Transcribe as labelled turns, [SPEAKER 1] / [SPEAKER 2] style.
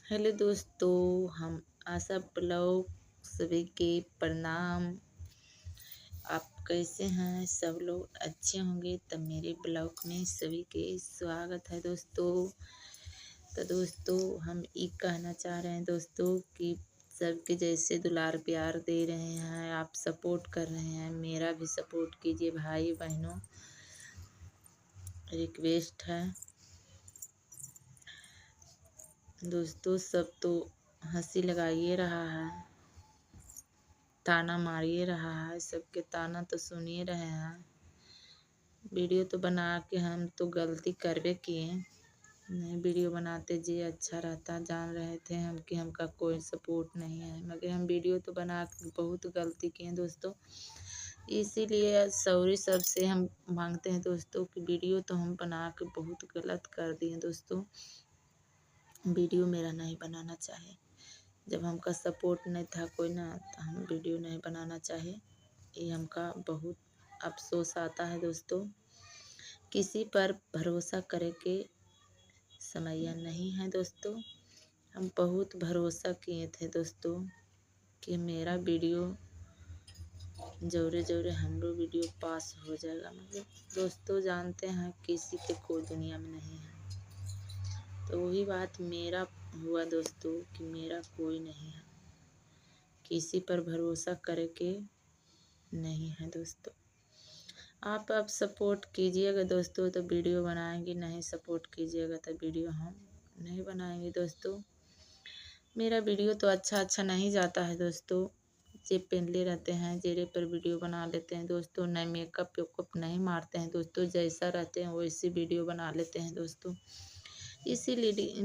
[SPEAKER 1] Hello दोस्तों, हम आशा blog सभी के प्रणाम। आप कैसे हैं? सब लोग अच्छे होंगे। तब मेरे ब्लॉग में सभी के स्वागत है दोस्तों। तो दोस्तों हम ये कहना चाह रहे हैं दोस्तों कि सबके जैसे दुलार प्यार दे रहे हैं, आप सपोर्ट कर रहे हैं, मेरा भी सपोर्ट कीजिए भाई बहनों, रिक्वेस्ट है दोस्तों। सब तो हंसी लगाइए रहा है, ताना मारिए रहा है, सबके ताना तो सुनिए रहे हैं। वीडियो तो बना के हम तो गलती करबे किए, नहीं वीडियो बनाते जी अच्छा रहता। जान रहे थे हम कि हमका कोई सपोर्ट नहीं है, मगर हम वीडियो तो बना के बहुत गलती किए दोस्तों। इसीलिए सॉरी सबसे हम मांगते हैं दोस्तों कि वीडियो तो हम बना के बहुत गलत कर दिए दोस्तों। वीडियो मेरा नहीं बनाना चाहे, जब हमका सपोर्ट नहीं था कोई ना, तो हम वीडियो नहीं बनाना चाहे। ये हमका बहुत अफसोस आता है दोस्तों। किसी पर भरोसा करे के समय नहीं है दोस्तों। हम बहुत भरोसा किए थे दोस्तों कि मेरा वीडियो जोरे जोरे हमरो वीडियो पास हो जाएगा, मगर दोस्तों जानते हैं किसी के कोई दुनिया में नहीं है। तो वही बात मेरा हुआ दोस्तों कि मेरा कोई नहीं है, किसी पर भरोसा करके नहीं है दोस्तों। आप अब सपोर्ट कीजिएगा दोस्तों तो वीडियो बनाएंगे, नहीं सपोर्ट कीजिएगा तो वीडियो हम नहीं बनाएंगे दोस्तों। मेरा वीडियो तो अच्छा नहीं जाता है दोस्तों। जे पहनले रहते हैं जेरे पर वीडियो बना लेते हैं दोस्तों, नहीं मेकअप वेकअप नहीं मारते हैं दोस्तों, जैसा रहते हैं वैसी वीडियो बना लेते हैं दोस्तों। इसीलिए